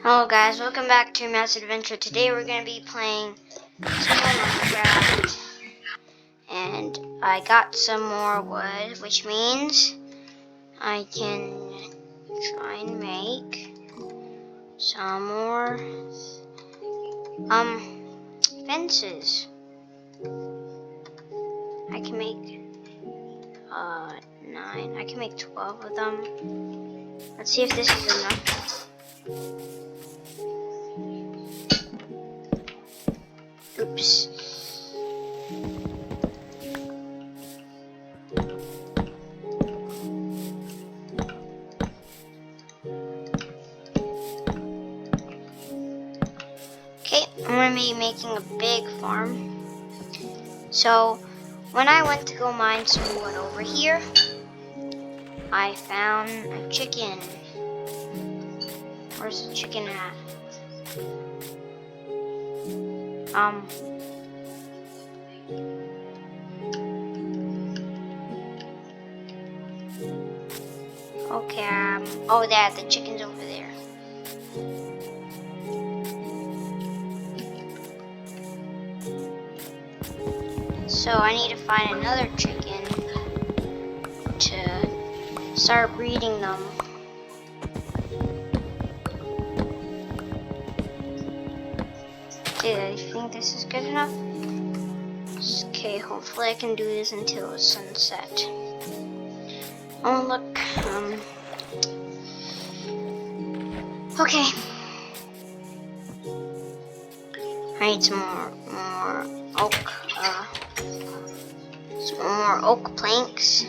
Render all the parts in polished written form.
Hello guys, welcome back to Mouse Adventure. Today we're going to be playing some more Minecraft. And I got some more wood, which means I can try and make some more fences. I can make 9. I can make 12 of them. Let's see if this is enough. Oops. Okay, I'm going to be making a big farm. So, when I went to go mine some wood over here, I found a chicken. Where's the chicken at? Okay, oh, the chicken's over there. So I need to find another chicken to start breeding them. Dude, I think this is good enough. Okay, hopefully I can do this until it's sunset. Oh look, okay. I need some more oak planks,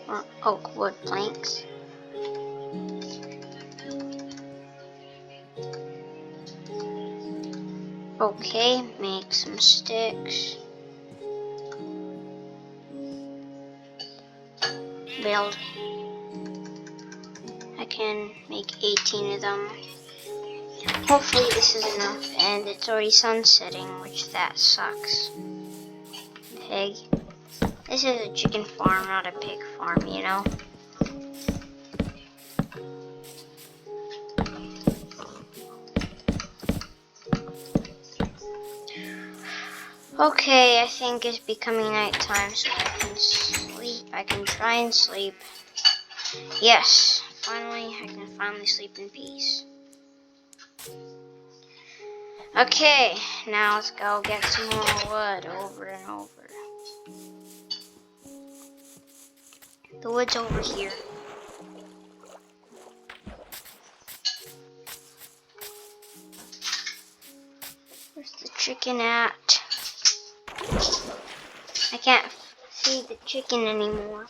or oak wood planks. Okay, make some sticks. Build. I can make 18 of them. Hopefully this is enough, and it's already sunsetting, which that sucks. Pig. This is a chicken farm, not a pig farm, you know? Okay, I think it's becoming nighttime, so I can sleep. I can try and sleep. Yes, finally, I can finally sleep in peace. Okay, now let's go get some more wood over and over. The wood's over here. Where's the chicken at? I can't see the chicken anymore.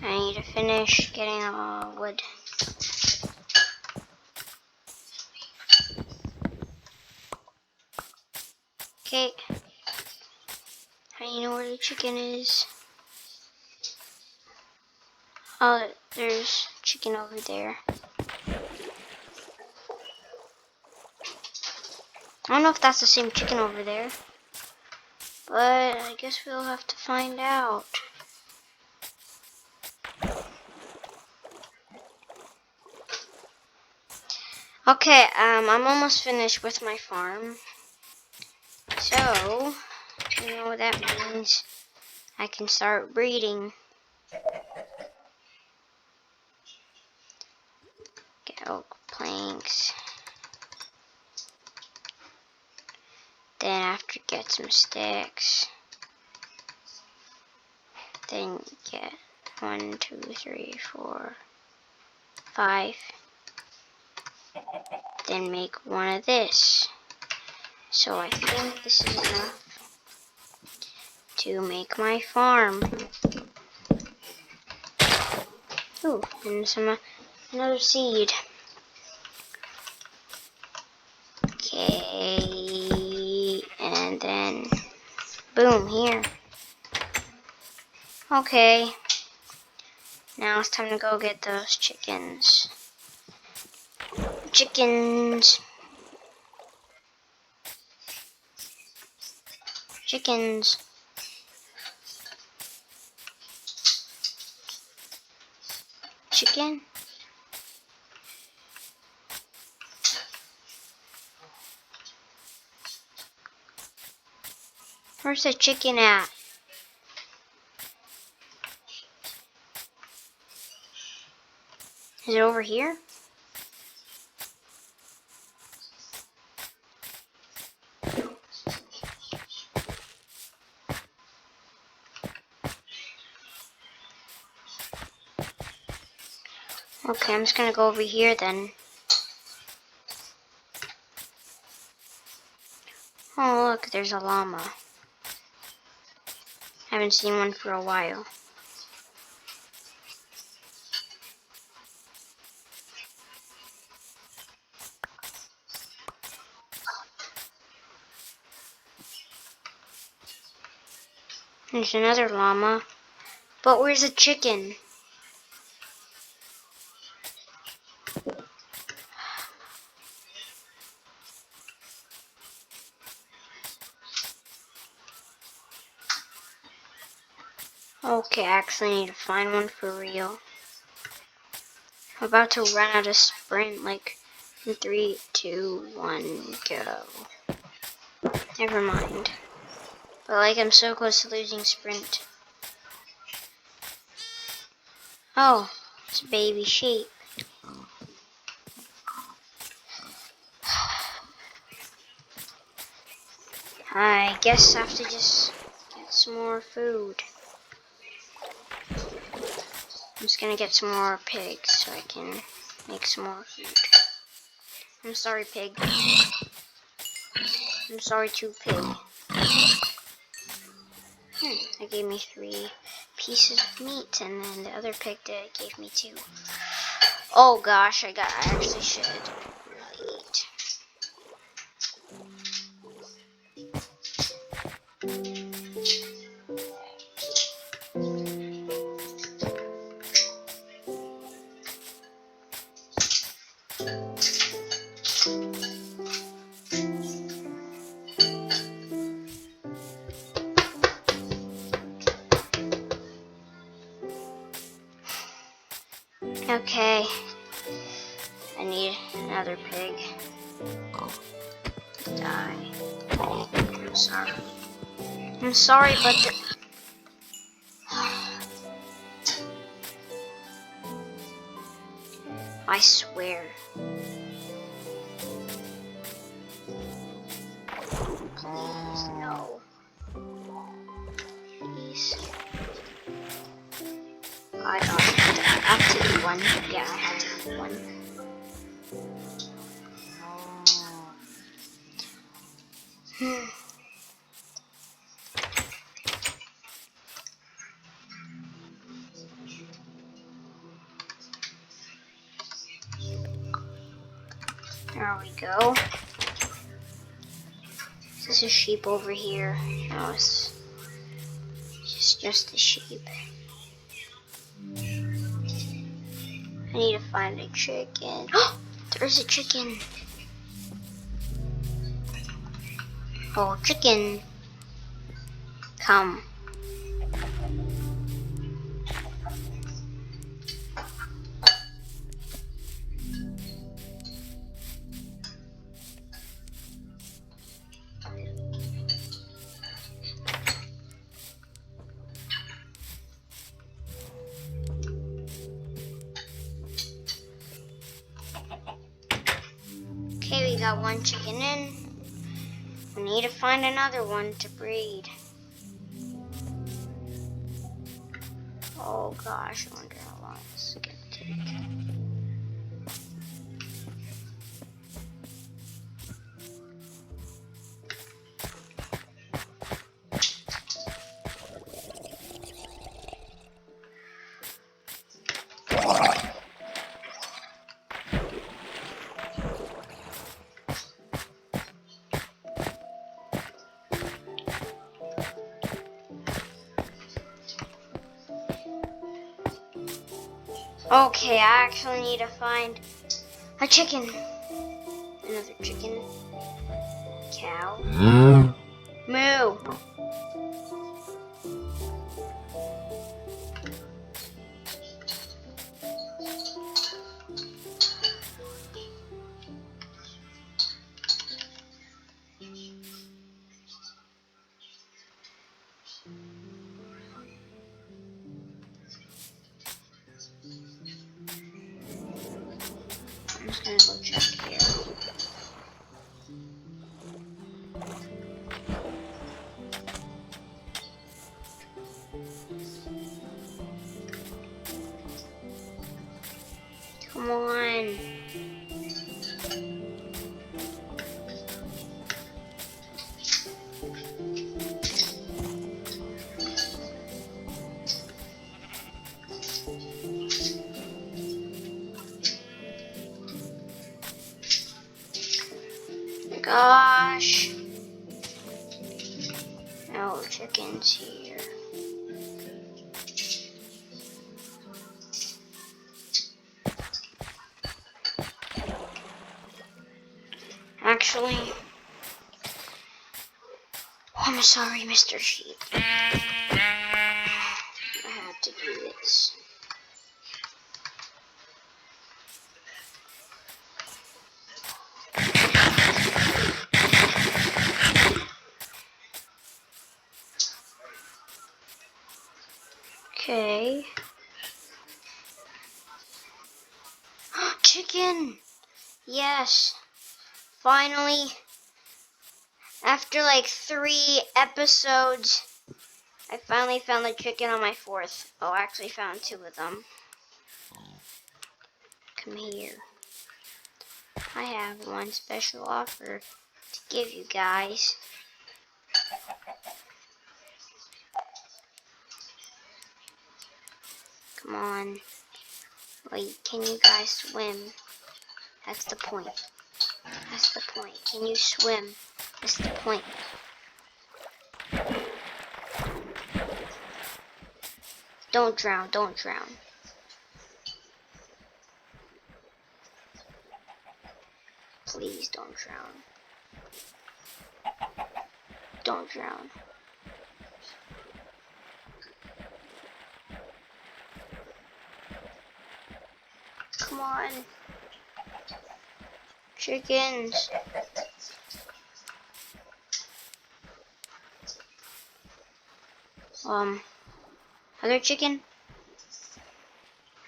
I need to finish getting wood. Okay. How do you know where the chicken is? Oh, there's chicken over there. I don't know if that's the same chicken over there, but I guess we'll have to find out. Okay, I'm almost finished with my farm. So, you know what that means? I can start breeding. Get oak planks. Then after get some sticks. Then get 1, 2, 3, 4, 5. Then make one of this. So I think this is enough to make my farm. Ooh, and another seed. Okay, and then boom, here. Okay, now it's time to go get those chickens. Chickens. Chickens. chicken? Where's the chicken at? Is it over here? Okay, I'm just gonna go over here then. Oh look, there's a llama. Haven't seen one for a while. There's another llama. But where's the chicken? Okay, I actually need to find one for real. I'm about to run out of sprint, like, in 3, 2, 1, go. Never mind. But like, I'm so close to losing sprint. Oh, it's a baby sheep. I guess I have to just get some more food. I'm just gonna get some more pigs so I can make some more food. I'm sorry, pig. I'm sorry too, pig. That gave me 3 pieces of meat, and then the other pig gave me 2. Oh gosh, I actually should really eat. Okay, I need another pig. Die. I'm sorry. I'm sorry, but I swear. Please, no. Please. I have to do one. Yeah, I had to do one. There we go. This is a sheep over here. No, it's just a sheep. I need to find a chicken. There's a chicken. Oh, chicken. Come. Okay, we got one chicken in. We need to find another one to breed. Oh gosh, I wonder how long this is gonna take. Okay, I actually need to find a chicken. Another chicken. Cow. Moo. just gonna go check here. Come on. Gosh. No chickens here. Actually, I'm sorry, Mr. Sheep. I had to do this. Okay. Chicken! Yes. Finally, after like 3 episodes, I finally found the chicken on my 4th. Oh, I actually found 2 of them. Come here. I have one special offer to give you guys. Come on. Wait, can you guys swim? That's the point. That's the point. Can you swim? That's the point. Don't drown, don't drown. Please don't drown. Don't drown. Come on. Chickens. Other chicken?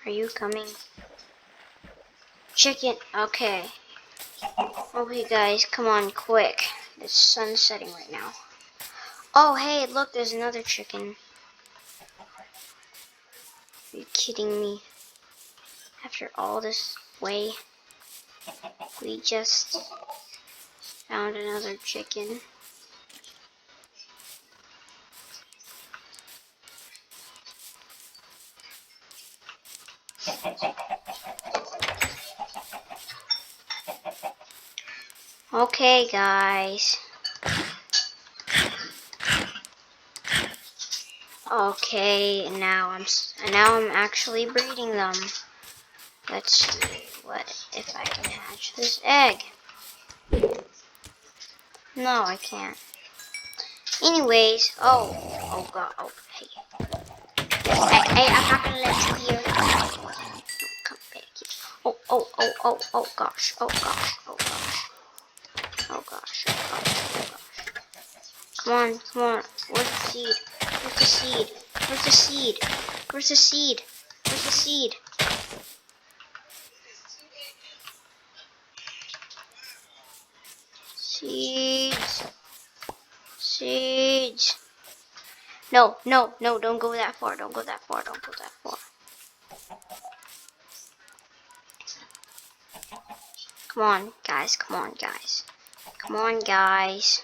Are you coming? Chicken, okay. Okay guys, come on quick. The sun's setting right now. Oh hey, look, there's another chicken. Are you kidding me? After all this way, we just found another chicken. Okay guys. Okay, now I'm actually breeding them. Let's see what if I can hatch this egg. No, I can't. Anyways, oh god, oh hey, I'm not gonna let you here. Come back here. Oh gosh, oh gosh, oh gosh, oh gosh, oh gosh, oh gosh. Come on, come on. Where's the seed? Where's the seed? Where's the seed? Where's the seed? Where's the seed? Seeds. Seeds. No, don't go that far. Don't go that far. Don't go that far. Come on, guys. Come on, guys. Come on, guys.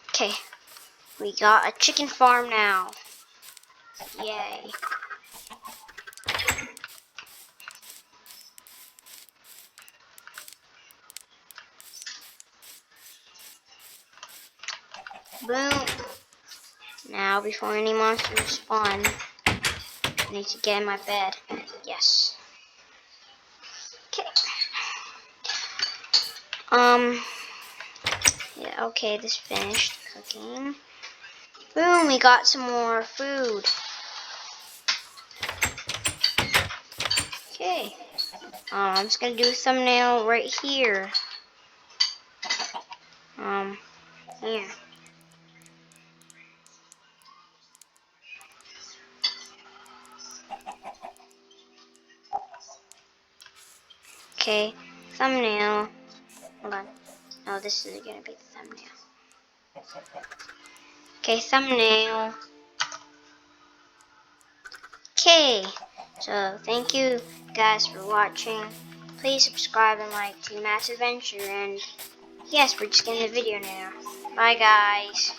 Okay. We got a chicken farm now. Yay. Boom. Now, before any monsters spawn, I need to get in my bed. Yes. Okay. Yeah, okay, this finished cooking. Boom, we got some more food. Okay. I'm just gonna do a thumbnail right here. Here. Okay, thumbnail. Hold on. No, this is gonna be the thumbnail. Okay, thumbnail. Okay, so thank you guys for watching. Please subscribe and like Team Mass Adventure. And yes, we're just getting a video now. Bye, guys.